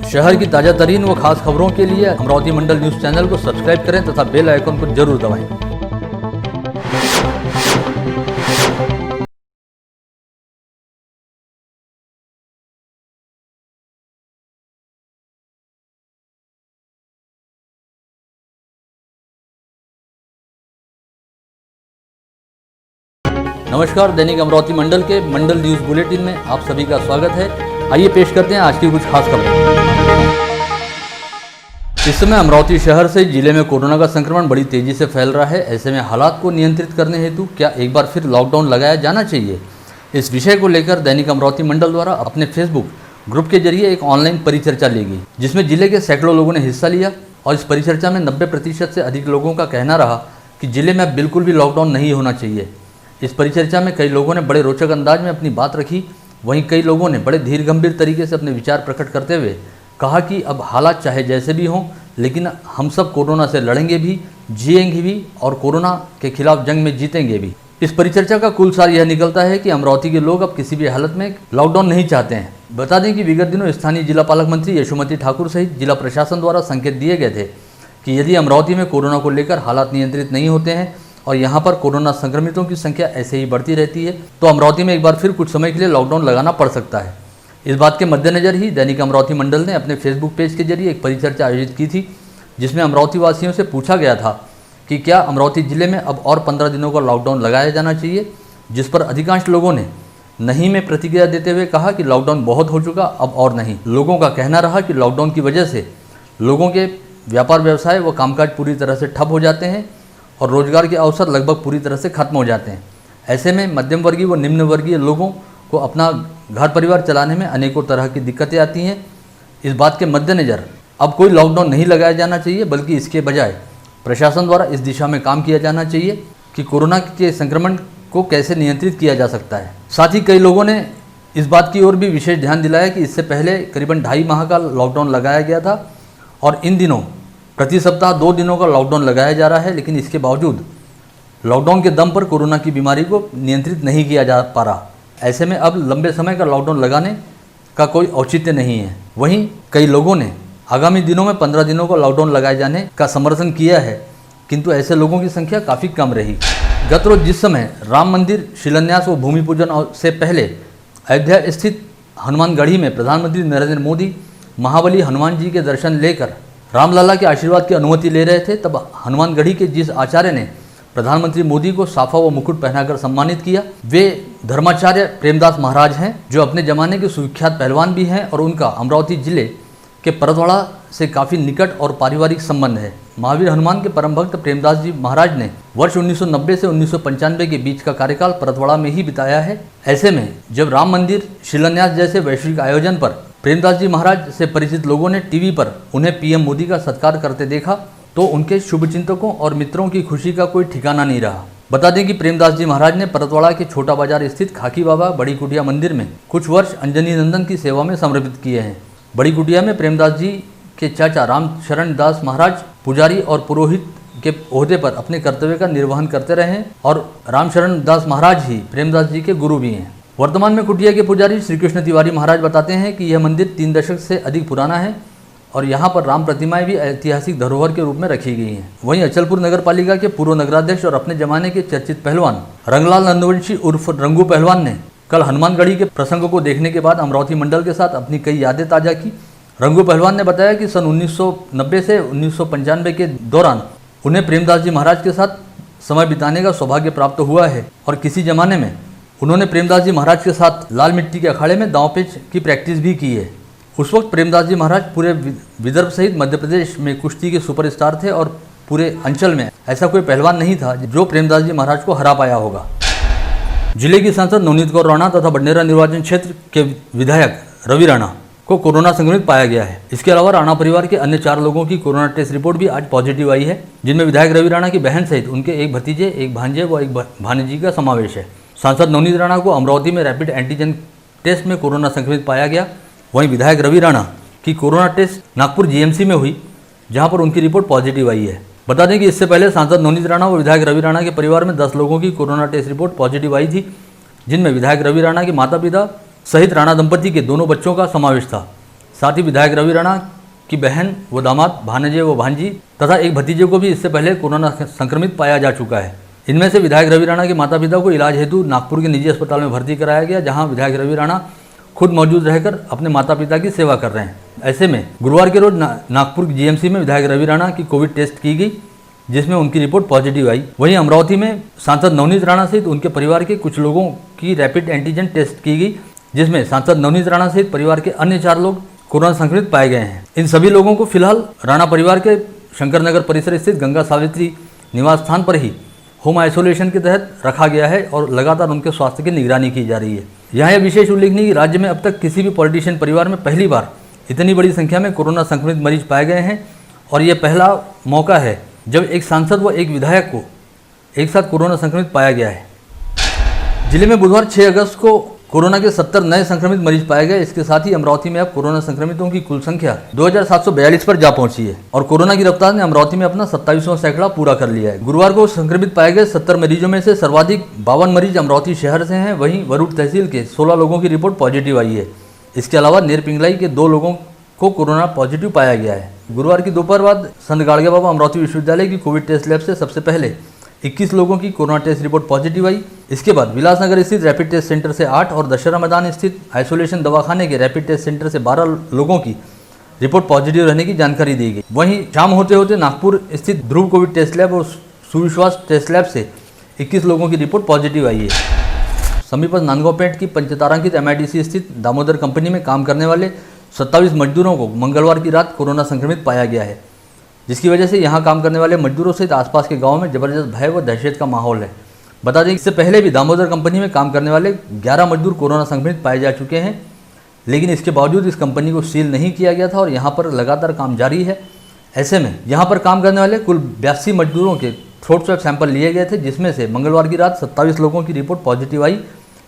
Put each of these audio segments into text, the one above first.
शहर की ताजा तरीन व खास खबरों के लिए अमरावती मंडल न्यूज चैनल को सब्सक्राइब करें तथा बेल आइकन को जरूर दबाएं। नमस्कार, दैनिक अमरावती मंडल के मंडल न्यूज बुलेटिन में आप सभी का स्वागत है। आइए पेश करते हैं आज की कुछ खास खबरें। इस समय अमरावती शहर से जिले में कोरोना का संक्रमण बड़ी तेजी से फैल रहा है। ऐसे में हालात को नियंत्रित करने हेतु क्या एक बार फिर लॉकडाउन लगाया जाना चाहिए, इस विषय को लेकर दैनिक अमरावती मंडल द्वारा अपने फेसबुक ग्रुप के जरिए एक ऑनलाइन परिचर्चा ली गई, जिसमें जिले के सैकड़ों लोगों ने हिस्सा लिया। और इस परिचर्चा में 90% से अधिक लोगों का कहना रहा कि जिले में अब बिल्कुल भी लॉकडाउन नहीं होना चाहिए। इस परिचर्चा में कई लोगों ने बड़े रोचक अंदाज में अपनी बात रखी। वहीं कई लोगों ने बड़े धीर गंभीर तरीके से अपने विचार प्रकट करते हुए कहा कि अब हालात चाहे जैसे भी हों, लेकिन हम सब कोरोना से लड़ेंगे भी, जिएंगे भी और कोरोना के खिलाफ जंग में जीतेंगे भी। इस परिचर्चा का कुल सार यह निकलता है कि अमरावती के लोग अब किसी भी हालत में लॉकडाउन नहीं चाहते हैं। बता दें कि विगत दिनों स्थानीय जिला पालक मंत्री यशोमती ठाकुर सहित जिला प्रशासन द्वारा संकेत दिए गए थे कि यदि अमरावती में कोरोना को लेकर हालात नियंत्रित नहीं होते हैं और यहाँ पर कोरोना संक्रमितों की संख्या ऐसे ही बढ़ती रहती है तो अमरावती में एक बार फिर कुछ समय के लिए लॉकडाउन लगाना पड़ सकता है। इस बात के मद्देनजर ही दैनिक अमरावती मंडल ने अपने फेसबुक पेज के जरिए एक परिचर्चा आयोजित की थी, जिसमें अमरावती वासियों से पूछा गया था कि क्या अमरावती जिले में अब और 15 दिनों का लॉकडाउन लगाया जाना चाहिए, जिस पर अधिकांश लोगों ने नहीं में प्रतिक्रिया देते हुए कहा कि लॉकडाउन बहुत हो चुका, अब और नहीं। लोगों का कहना रहा कि लॉकडाउन की वजह से लोगों के व्यापार व्यवसाय व कामकाज पूरी तरह से ठप हो जाते हैं और रोजगार के अवसर लगभग पूरी तरह से खत्म हो जाते हैं। ऐसे में मध्यम वर्गीय व निम्न वर्गीय लोगों को अपना घर परिवार चलाने में अनेकों तरह की दिक्कतें आती हैं। इस बात के मद्देनज़र अब कोई लॉकडाउन नहीं लगाया जाना चाहिए, बल्कि इसके बजाय प्रशासन द्वारा इस दिशा में काम किया जाना चाहिए कि कोरोना के संक्रमण को कैसे नियंत्रित किया जा सकता है। साथ ही कई लोगों ने इस बात की ओर भी विशेष ध्यान दिलाया कि इससे पहले करीबन 2.5 माह का लॉकडाउन लगाया गया था और इन दिनों प्रति सप्ताह 2 दिनों का लॉकडाउन लगाया जा रहा है, लेकिन इसके बावजूद लॉकडाउन के दम पर कोरोना की बीमारी को नियंत्रित नहीं किया जा पा रहा। ऐसे में अब लंबे समय का लॉकडाउन लगाने का कोई औचित्य नहीं है। वहीं कई लोगों ने आगामी दिनों में 15 दिनों का लॉकडाउन लगाए जाने का समर्थन किया है, किंतु ऐसे लोगों की संख्या काफ़ी कम रही। गत रोज जिस समय राम मंदिर शिलान्यास व भूमि पूजन से पहले अयोध्या स्थित हनुमानगढ़ी में प्रधानमंत्री नरेंद्र मोदी महाबली हनुमान जी के दर्शन लेकर रामलला के आशीर्वाद की अनुमति ले रहे थे, तब हनुमानगढ़ी के जिस आचार्य ने प्रधानमंत्री मोदी को साफा व मुकुट पहनाकर सम्मानित किया, वे धर्माचार्य प्रेमदास महाराज हैं, जो अपने जमाने के सुविख्यात पहलवान भी हैं और उनका अमरावती जिले के परतवाड़ा से काफ़ी निकट और पारिवारिक संबंध है। महावीर हनुमान के परम भक्त प्रेमदास जी महाराज ने वर्ष 1990 से 1995 के बीच का कार्यकाल परतवाड़ा में ही बिताया है। ऐसे में जब राम मंदिर शिलान्यास जैसे वैश्विक आयोजन पर प्रेमदास जी महाराज से परिचित लोगों ने टीवी पर उन्हें पीएम मोदी का सत्कार करते देखा तो उनके शुभचिंतकों और मित्रों की खुशी का कोई ठिकाना नहीं रहा। बता दें कि प्रेमदास जी महाराज ने परतवाड़ा के छोटा बाजार स्थित खाकी बाबा बड़ी कुटिया मंदिर में कुछ वर्ष अंजनी नंदन की सेवा में समर्पित किए हैं। बड़ी कुटिया में प्रेमदास जी के चाचा रामशरण दास महाराज पुजारी और पुरोहित के ओहदे पर अपने कर्तव्य का निर्वहन करते रहे और रामशरण दास महाराज ही प्रेमदास जी के गुरु भी हैं। वर्तमान में कुटिया के पुजारी श्री कृष्ण तिवारी महाराज बताते हैं कि यह मंदिर 3 दशक से अधिक पुराना है और यहाँ पर राम प्रतिमाएं भी ऐतिहासिक धरोहर के रूप में रखी गई हैं। वहीं अचलपुर नगर पालिका के पूर्व नगराध्यक्ष और अपने जमाने के चर्चित पहलवान रंगलाल नंदवंशी उर्फ रंगू पहलवान ने कल हनुमानगढ़ी के प्रसंगों को देखने के बाद अमरावती मंडल के साथ अपनी कई यादें ताज़ा की। रंगू पहलवान ने बताया कि सन 1990 से 1995 के दौरान उन्हें प्रेमदास जी महाराज के साथ समय बिताने का सौभाग्य प्राप्त हुआ है और किसी जमाने में उन्होंने प्रेमदास जी महाराज के साथ लाल मिट्टी के अखाड़े में दांव पेच की प्रैक्टिस भी की है। उस वक्त प्रेमदास जी महाराज पूरे विदर्भ सहित मध्य प्रदेश में कुश्ती के सुपरस्टार थे और पूरे अंचल में ऐसा कोई पहलवान नहीं था जो प्रेमदास जी महाराज को हरा पाया होगा। जिले की सांसद नवनीत कौर राणा तथा बडनेरा निर्वाचन क्षेत्र के विधायक रवि राणा को कोरोना संक्रमित पाया गया है। इसके अलावा राणा परिवार के अन्य 4 लोगों की कोरोना टेस्ट रिपोर्ट भी आज पॉजिटिव आई है, जिनमें विधायक रवि राणा की बहन सहित उनके एक भतीजे, एक भांजे व एक भाणेजी का समावेश है। सांसद नवनीत राणा को अमरावती में रैपिड एंटीजन टेस्ट में कोरोना संक्रमित पाया गया। वहीं विधायक रवि राणा की कोरोना टेस्ट नागपुर जीएमसी में हुई, जहां पर उनकी रिपोर्ट पॉजिटिव आई है। बता दें कि इससे पहले सांसद नवनीत राणा व विधायक रवि राणा के परिवार में 10 लोगों की कोरोना टेस्ट रिपोर्ट पॉजिटिव आई थी, जिनमें विधायक रवि राणा के माता पिता सहित राणा दंपति के दोनों बच्चों का समावेश था। साथ ही विधायक रवि राणा की बहन व दामाद, भानजे व भांजी तथा एक भतीजे को भी इससे पहले कोरोना संक्रमित पाया जा चुका है। इनमें से विधायक रवि राणा के माता पिता को इलाज हेतु नागपुर के निजी अस्पताल में भर्ती कराया गया, जहां विधायक रवि राणा खुद मौजूद रहकर अपने माता पिता की सेवा कर रहे हैं। ऐसे में गुरुवार के रोज नागपुर जीएमसी में विधायक रवि राणा की कोविड टेस्ट की गई, जिसमें उनकी रिपोर्ट पॉजिटिव आई। वहीं अमरावती में सांसद नवनीत राणा सहित उनके परिवार के कुछ लोगों की रैपिड एंटीजन टेस्ट की गई, जिसमें सांसद नवनीत राणा सहित परिवार के अन्य 4 लोग कोरोना संक्रमित पाए गए हैं। इन सभी लोगों को फिलहाल राणा परिवार के शंकरनगर परिसर स्थित गंगा सावित्री निवास स्थान पर ही होम आइसोलेशन के तहत रखा गया है और लगातार उनके स्वास्थ्य की निगरानी की जा रही है। यहाँ यह विशेष उल्लेखनीय कि राज्य में अब तक किसी भी पॉलिटिशियन परिवार में पहली बार इतनी बड़ी संख्या में कोरोना संक्रमित मरीज पाए गए हैं और यह पहला मौका है जब एक सांसद व एक विधायक को एक साथ कोरोना संक्रमित पाया गया है। जिले में बुधवार 6 अगस्त को कोरोना के 70 नए संक्रमित मरीज पाए गए। इसके साथ ही अमरावती में अब कोरोना संक्रमितों की कुल संख्या 2742 पर जा पहुंची है और कोरोना की रफ्तार ने अमरावती में अपना 27वां सैकड़ा पूरा कर लिया है। गुरुवार को संक्रमित पाए गए 70 मरीजों में से सर्वाधिक 52 मरीज अमरावती शहर से हैं। वहीं वरुड तहसील के 16 लोगों की रिपोर्ट पॉजिटिव आई है। इसके अलावा नेरपिंगलाई के 2 लोगों को कोरोना पॉजिटिव पाया गया है। गुरुवार की दोपहर बाद संत गाड़गे बाबा अमरावती विश्वविद्यालय की कोविड टेस्ट लैब से सबसे पहले 21 लोगों की कोरोना टेस्ट रिपोर्ट पॉजिटिव आई। इसके बाद विलासनगर स्थित रैपिड टेस्ट सेंटर से 8 और दशहरा मैदान स्थित आइसोलेशन दवाखाने के रैपिड टेस्ट सेंटर से 12 लोगों की रिपोर्ट पॉजिटिव रहने की जानकारी दी गई। वहीं शाम होते होते नागपुर स्थित ध्रुव कोविड टेस्ट लैब और सुविश्वास टेस्ट लैब से 21 लोगों की रिपोर्ट पॉजिटिव आई है। समीपस्थ नांदगांवपेट की पंचतारांकित MIDC स्थित दामोदर कंपनी में काम करने वाले 27 मजदूरों को मंगलवार की रात कोरोना संक्रमित पाया गया है, जिसकी वजह से यहां काम करने वाले मजदूरों सहित आसपास के गांवों में जबरदस्त भय व दहशत का माहौल है। बता दें इससे पहले भी दामोदर कंपनी में काम करने वाले 11 मजदूर कोरोना संक्रमित पाए जा चुके हैं, लेकिन इसके बावजूद इस कंपनी को सील नहीं किया गया था और यहां पर लगातार काम जारी है। ऐसे में यहां पर काम करने वाले कुल 82 मजदूरों के थ्रोट स्वैब सैंपल लिए गए थे, जिसमें से मंगलवार की रात 27 लोगों की रिपोर्ट पॉजिटिव आई।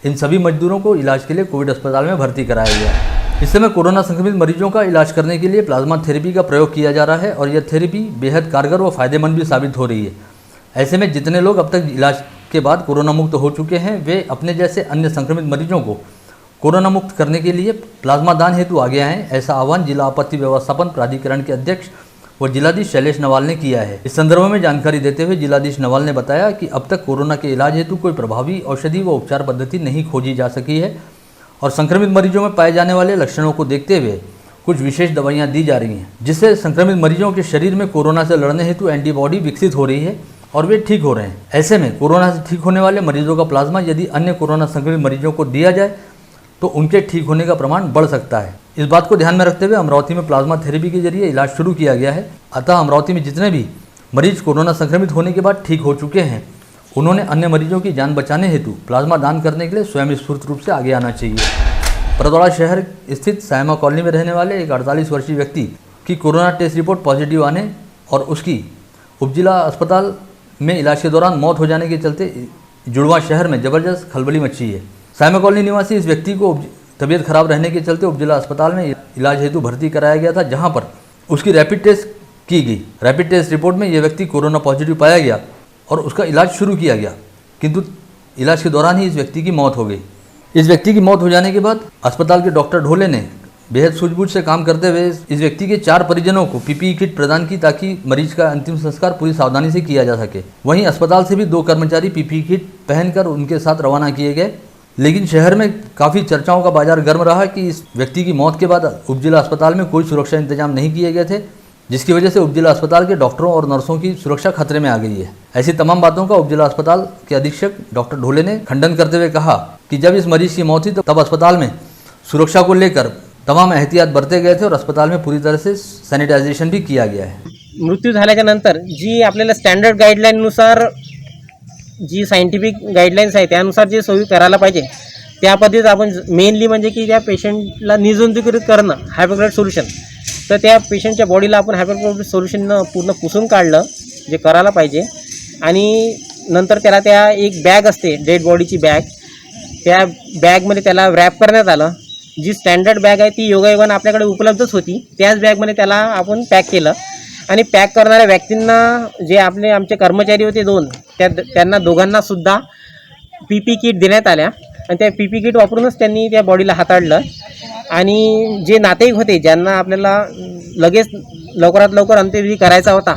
इन सभी मजदूरों को इलाज के लिए कोविड अस्पताल में भर्ती कराया गया है। इस समय कोरोना संक्रमित मरीजों का इलाज करने के लिए प्लाज्मा थेरेपी का प्रयोग किया जा रहा है और यह थेरेपी बेहद कारगर व फायदेमंद भी साबित हो रही है। ऐसे में जितने लोग अब तक इलाज के बाद कोरोना मुक्त हो चुके हैं, वे अपने जैसे अन्य संक्रमित मरीजों को कोरोना मुक्त करने के लिए प्लाज्मा दान हेतु आगे आएँ, ऐसा आह्वान जिला आपत्ति व्यवस्थापन प्राधिकरण के अध्यक्ष व जिलाधीश शैलेश नवाल ने किया है। इस संदर्भ में जानकारी देते हुए जिलाधीश नवाल ने बताया कि अब तक कोरोना के इलाज हेतु कोई प्रभावी औषधि व उपचार पद्धति नहीं खोजी जा सकी है और संक्रमित मरीजों में पाए जाने वाले लक्षणों को देखते हुए कुछ विशेष दवाइयां दी जा रही हैं, जिससे संक्रमित मरीजों के शरीर में कोरोना से लड़ने हेतु एंटीबॉडी विकसित हो रही है और वे ठीक हो रहे हैं। ऐसे में कोरोना से ठीक होने वाले मरीजों का प्लाज्मा यदि अन्य कोरोना संक्रमित मरीजों को दिया जाए तो उनके ठीक होने का प्रमाण बढ़ सकता है। इस बात को ध्यान में रखते हुए अमरावती में प्लाज्मा थेरेपी के जरिए इलाज शुरू किया गया है। अतः अमरावती में जितने भी मरीज कोरोना संक्रमित होने के बाद ठीक हो चुके हैं, उन्होंने अन्य मरीजों की जान बचाने हेतु प्लाज्मा दान करने के लिए स्वयं स्फूर्त रूप से आगे आना चाहिए। परदौड़ा शहर स्थित सायमा कॉलोनी में रहने वाले एक 48 वर्षीय व्यक्ति की कोरोना टेस्ट रिपोर्ट पॉजिटिव आने और उसकी उपजिला अस्पताल में इलाज के दौरान मौत हो जाने के चलते जुड़वा शहर में जबरदस्त खलबली मची है। सायमा कॉलोनी निवासी इस व्यक्ति को तबीयत खराब रहने के चलते उपजिला अस्पताल में इलाज हेतु भर्ती कराया गया था, जहां पर उसकी रैपिड टेस्ट की गई। रैपिड टेस्ट रिपोर्ट में यह व्यक्ति कोरोना पॉजिटिव पाया गया और उसका इलाज शुरू किया गया, किंतु इलाज के दौरान ही इस व्यक्ति की मौत हो गई। इस व्यक्ति की मौत हो जाने के बाद अस्पताल के डॉक्टर ढोले ने बेहद सूझबूझ से काम करते हुए इस व्यक्ति के 4 परिजनों को PPE किट प्रदान की, ताकि मरीज का अंतिम संस्कार पूरी सावधानी से किया जा सके। वहीं अस्पताल से भी 2 कर्मचारी PPE किट पहनकर उनके साथ रवाना किए गए। लेकिन शहर में काफ़ी चर्चाओं का बाजार गर्म रहा कि इस व्यक्ति की मौत के बाद उपजिला अस्पताल में कोई सुरक्षा इंतजाम नहीं किए गए थे, जिसकी वजह से उपजिला अस्पताल के डॉक्टरों और नर्सों की सुरक्षा खतरे में आ गई है। ऐसी तमाम बातों का उपजिला अस्पताल के अधीक्षक डॉक्टर ढोले ने खंडन करते हुए कहा कि जब इस मरीज की मौत हुई तब अस्पताल में सुरक्षा को लेकर तमाम एहतियात बरते गए थे और अस्पताल में पूरी तरह से सॅनिटायझेशन भी किया गया है। मृत्यू झाल्याच्या नंतर जी आपल्याला स्टँडर्ड गाईडलाईननुसार जी सायंटिफिक गाईडलाईन्स आहे त्यानुसार जे सोयी करायला पाहिजे त्या पद्धतीत आपण मेनली म्हणजे की त्या पेशंटला निर्जंतुकीकृत करणं हायपोक्लोराइड सोल्युशन, तर त्या पेशंटच्या बॉडीला आपण हायपोक्लोराइड सोल्युशननं पूर्ण पुसून काढलं जे करायला पाहिजे आणि नंतर त्याला त्या एक बॅग असते डेड बॉडीची बॅग, त्या बॅगमध्ये त्याला रॅप करण्यात आलं। जी स्टँडर्ड बॅग आहे ती योगायोगाने आपल्याकडे उपलब्धच होती, त्याच बॅगमध्ये त्याला आपण पॅक केलं आणि पॅक करणाऱ्या व्यक्तींना जे आमचे कर्मचारी होते 2 त्यांना दोघांना सुद्धा PPE किट देण्यात आल्या आणि त्या PPE किट वापरूनच त्यांनी त्या बॉडीला हाताळलं आणि जे नातेवाईक होते ज्यांना आपल्याला लगेच लवकरात लवकर अंत्यविधी करायचा होता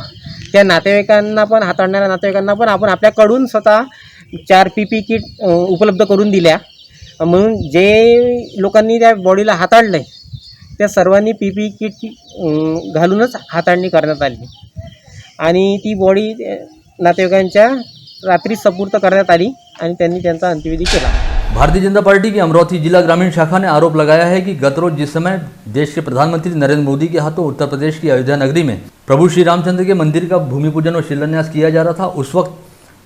त्या नातेवाईकांना पण हाताळणाऱ्या नातेवाईकांना पण आपण आपल्याकडून स्वतः 4 PP किट उपलब्ध करून दिल्या. म्हणून जे लोकांनी त्या बॉडीला हाताळलं आहे त्या सर्वांनी PP किट घालूनच हाताळणी करण्यात आली आणि ती बॉडी नातेवाईकांच्या रात्री सुपूर्द करण्यात आली आणि त्यांनी त्यांचा अंत्यविधी केला. भारतीय जनता पार्टी की अमरावती जिला ग्रामीण शाखा ने आरोप लगाया है कि गत रोज जिस समय देश के प्रधानमंत्री नरेंद्र मोदी के हाथों उत्तर प्रदेश की अयोध्या नगरी में प्रभु श्री रामचंद्र के मंदिर का भूमि पूजन और शिलान्यास किया जा रहा था, उस वक्त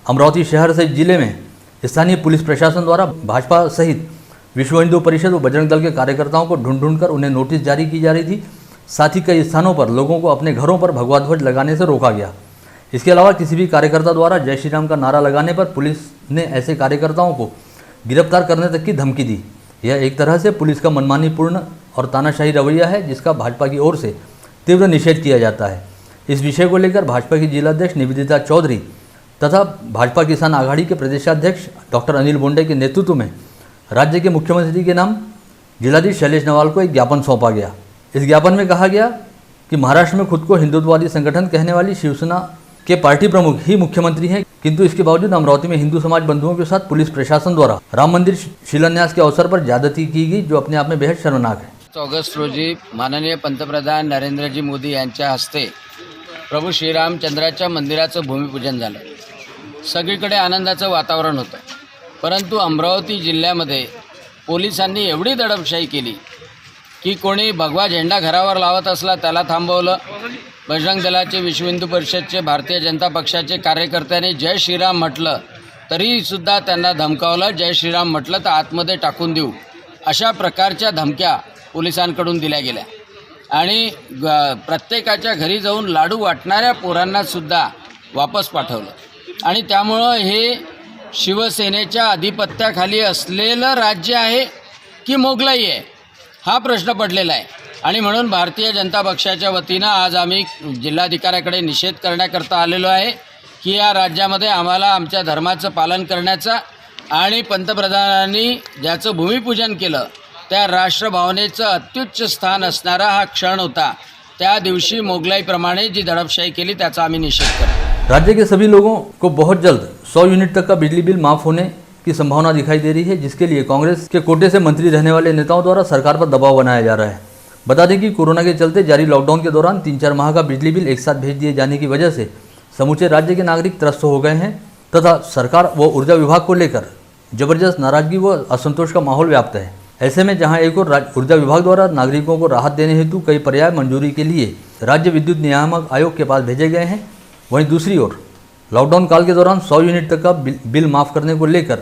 अमरावती शहर से जिले में स्थानीय पुलिस प्रशासन द्वारा भाजपा सहित विश्व हिंदू परिषद व बजरंग दल के कार्यकर्ताओं को ढूंढ कर उन्हें नोटिस जारी की जा रही थी। साथ ही कई स्थानों पर लोगों को अपने घरों पर भगवा ध्वज लगाने से रोका गया। इसके अलावा किसी भी कार्यकर्ता द्वारा जय श्री राम का नारा लगाने पर पुलिस ने ऐसे कार्यकर्ताओं को गिरफ्तार करने तक की धमकी दी। यह एक तरह से पुलिस का मनमानीपूर्ण और तानाशाही रवैया है जिसका भाजपा की ओर से तीव्र निषेध किया जाता है। इस विषय को लेकर भाजपा की जिलाध्यक्ष निवेदिता चौधरी तथा भाजपा किसान आघाड़ी के प्रदेशाध्यक्ष डॉक्टर अनिल बोंडे के नेतृत्व में राज्य के मुख्यमंत्री के नाम जिलाधीश शैलेश नवाल को एक ज्ञापन सौंपा गया। इस ज्ञापन में कहा गया कि महाराष्ट्र में खुद को हिंदुत्ववादी संगठन कहने वाली शिवसेना के पार्टी प्रमुख ही मुख्यमंत्री हैं, किंतु इसके बावजूद अमरावती में हिंदू समाज बंधुओं के साथ पुलिस प्रशासन द्वारा राम मंदिर शिलान्यास के अवसर पर ज्यादती की गई, जो अपने आप में बेहद शर्मनाक है। 7 ऑगस्ट रोजी माननीय पंतप्रधान नरेंद्रजी मोदी यांच्या हस्ते प्रभू श्रीरामचंद्राच्या मंदिराचं भूमिपूजन झालं। सगळीकडे आनंदाचं वातावरण होतं, परंतु अमरावती जिल्ह्यामध्ये पोलिसांनी एवढी दडपशाही केली की कोणी भगवा झेंडा घरावर लावत असला त्याला थांबवलं। बजरंग दलाचे, विश्व हिंदू परिषदचे, भारतीय जनता पक्षाचे कार्यकर्त्यांनी जय श्रीराम म्हटलं तरीसुद्धा त्यांना धमकावलं। जय श्रीराम म्हटलं तर आतमध्ये टाकून देऊ, अशा प्रकारच्या धमक्या पोलिसांकडून दिल्या गेल्या आणि प्रत्येकाच्या घरी जाऊन लाडू वाटणाऱ्या पोरांनासुद्धा वापस पाठवलं आणि त्यामुळं हे शिवसेनेच्या अधिपत्याखाली असलेलं राज्य आहे की मोगलाई आहे हा प्रश्न पडलेला आहे। आणि म्हणून भारतीय जनता पक्षाच्या वतीनं आज आम्ही जिल्हाधिकाऱ्याकडे निषेध करण्याकरता आलेलो आहे की या राज्यामध्ये आम्हाला आमच्या धर्माचं पालन करण्याचा आणि पंतप्रधानांनी ज्याचं भूमिपूजन केलं त्या राष्ट्रभावनेचं अत्युच्च स्थान असणारा हा क्षण होता। त्या दिवशी मोगलाईप्रमाणे जी दडपशाही केली त्याचा आम्ही निषेध करतो। राज्य के सभी लोगों को बहुत जल्द 100 यूनिट तक का बिजली बिल माफ होने की संभावना दिखाई दे रही है, जिसके लिए कांग्रेस के कोटे से मंत्री रहने वाले नेताओं द्वारा सरकार पर दबाव बनाया जा रहा है। बता दें कि कोरोना के चलते जारी लॉकडाउन के दौरान 3-4 माह का बिजली बिल एक साथ भेज दिए जाने की वजह से समूचे राज्य के नागरिक त्रस्त हो गए हैं तथा सरकार व ऊर्जा विभाग को लेकर जबरदस्त नाराजगी व असंतोष का माहौल व्याप्त है। ऐसे में जहां एक और ऊर्जा विभाग द्वारा नागरिकों को राहत देने हेतु कई पर्याय मंजूरी के लिए राज्य विद्युत नियामक आयोग के पास भेजे गए हैं, वहीं दूसरी ओर लॉकडाउन काल के दौरान 100 यूनिट तक का बिल माफ़ करने को लेकर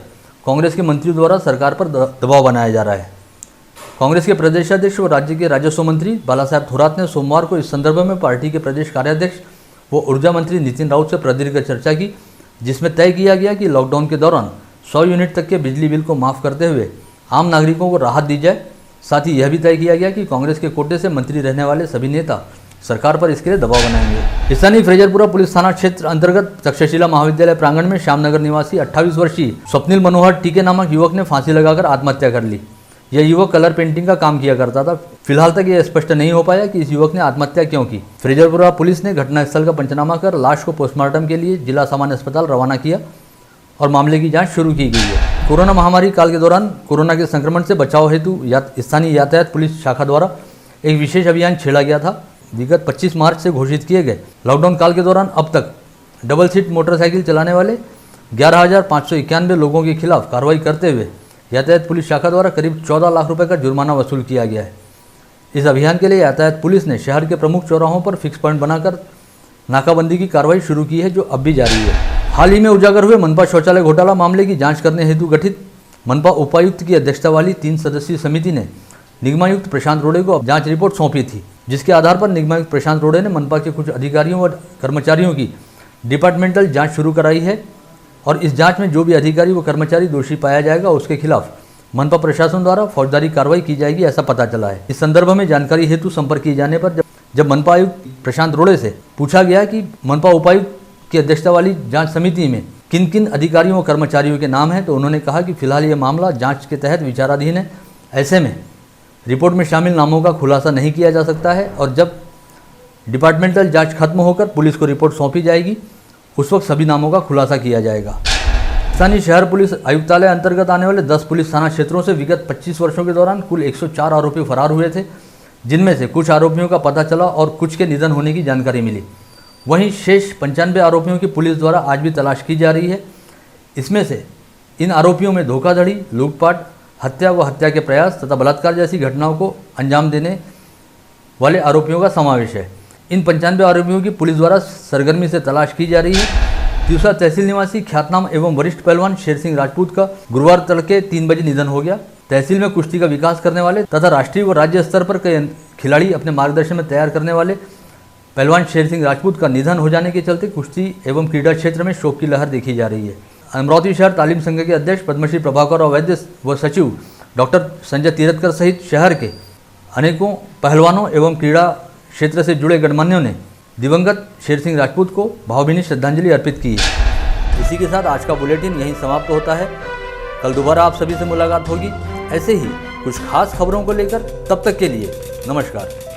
कांग्रेस के मंत्रियों द्वारा सरकार पर दबाव बनाया जा रहा है। कांग्रेस के प्रदेशाध्यक्ष व राज्य के राजस्व मंत्री बालासाहेब थोरात ने सोमवार को इस संदर्भ में पार्टी के प्रदेश कार्याध्यक्ष व ऊर्जा मंत्री नितिन राउत से प्रदीर्घ चर्चा की, जिसमें तय किया गया कि लॉकडाउन के दौरान 100 यूनिट तक के बिजली बिल को माफ़ करते हुए आम नागरिकों को राहत दी जाए। साथ ही यह भी तय किया गया कि कांग्रेस के कोटे से मंत्री रहने वाले सभी नेता सरकार पर इसके लिए दबाव बनाएंगे। स्थानीय फ्रेजरपुरा पुलिस थाना क्षेत्र अंतर्गत तक्षशिला महाविद्यालय प्रांगण में श्यामनगर निवासी 28 वर्षीय स्वप्निल मनोहर टीके नामक युवक ने फांसी लगाकर आत्महत्या कर ली। यह युवक कलर पेंटिंग का काम किया करता था। फिलहाल तक यह स्पष्ट नहीं हो पाया कि इस युवक ने आत्महत्या क्यों की। फ्रेजरपुरा पुलिस ने घटनास्थल का पंचनामा कर लाश को पोस्टमार्टम के लिए जिला सामान्य अस्पताल रवाना किया और मामले की जाँच शुरू की गई है। कोरोना महामारी काल के दौरान कोरोना के संक्रमण से बचाव हेतु स्थानीय यातायात पुलिस शाखा द्वारा एक विशेष अभियान छेड़ा गया था। विगत 25 मार्च से घोषित किए गए लॉकडाउन काल के दौरान अब तक डबल सीट मोटरसाइकिल चलाने वाले 11,591 लोगों के खिलाफ कार्रवाई करते हुए यातायात पुलिस शाखा द्वारा करीब 14 लाख रुपए का जुर्माना वसूल किया गया है। इस अभियान के लिए यातायात पुलिस ने शहर के प्रमुख चौराहों पर फिक्स पॉइंट बनाकर नाकाबंदी की कार्रवाई शुरू की है, जो अब भी जारी है। हाल ही में उजागर हुए मनपा शौचालय घोटाला मामले की जाँच करने हेतु गठित मनपा उपायुक्त की अध्यक्षता वाली 3 सदस्यीय समिति ने निगमायुक्त प्रशांत रोड़े को जांच रिपोर्ट सौंपी थी, जिसके आधार पर निगमायुक्त प्रशांत रोड़े ने मनपा के कुछ अधिकारियों व कर्मचारियों की डिपार्टमेंटल जांच शुरू कराई है और इस जांच में जो भी अधिकारी व कर्मचारी दोषी पाया जाएगा उसके खिलाफ मनपा प्रशासन द्वारा फौजदारी कार्रवाई की जाएगी, ऐसा पता चला है। इस संदर्भ में जानकारी हेतु संपर्क किए जाने पर जब मनपा आयुक्त प्रशांत रोड़े से पूछा गया कि मनपा उपायुक्त की अध्यक्षता वाली जाँच समिति में किन किन अधिकारियों व कर्मचारियों के नाम हैं, तो उन्होंने कहा कि फिलहाल ये मामला जाँच के तहत विचाराधीन है। ऐसे में रिपोर्ट में शामिल नामों का खुलासा नहीं किया जा सकता है और जब डिपार्टमेंटल जांच खत्म होकर पुलिस को रिपोर्ट सौंपी जाएगी उस वक्त सभी नामों का खुलासा किया जाएगा। स्थानीय शहर पुलिस आयुक्तालय अंतर्गत आने वाले 10 पुलिस थाना क्षेत्रों से विगत 25 वर्षों के दौरान कुल 104 आरोपी फरार हुए थे, जिनमें से कुछ आरोपियों का पता चला और कुछ के निधन होने की जानकारी मिली। वहीं शेष 95 आरोपियों की पुलिस द्वारा आज भी तलाश की जा रही है। इसमें से इन आरोपियों में धोखाधड़ी, लूटपाट, हत्या व हत्या के प्रयास तथा बलात्कार जैसी घटनाओं को अंजाम देने वाले आरोपियों का समावेश है। इन 95 आरोपियों की पुलिस द्वारा सरगर्मी से तलाश की जा रही है। तीसरा तहसील निवासी ख्यातनाम एवं वरिष्ठ पहलवान शेर सिंह राजपूत का गुरुवार तड़के 3 बजे निधन हो गया। तहसील में कुश्ती का विकास करने वाले तथा राष्ट्रीय व राज्य स्तर पर कई खिलाड़ी अपने मार्गदर्शन में तैयार करने वाले पहलवान शेर सिंह राजपूत का निधन हो जाने के चलते कुश्ती एवं क्रीड़ा क्षेत्र में शोक की लहर देखी जा रही है। अमरावती शहर तालीम संघ के अध्यक्ष पद्मश्री प्रभाकर वैद्य व सचिव डॉक्टर संजय तीरथकर सहित शहर के अनेकों पहलवानों एवं क्रीड़ा क्षेत्र से जुड़े गणमान्यों ने दिवंगत शेर सिंह राजपूत को भावभीनी श्रद्धांजलि अर्पित की है। इसी के साथ आज का बुलेटिन यहीं समाप्त होता है। कल दोबारा आप सभी से मुलाकात होगी ऐसे ही कुछ खास खबरों को लेकर। तब तक के लिए नमस्कार।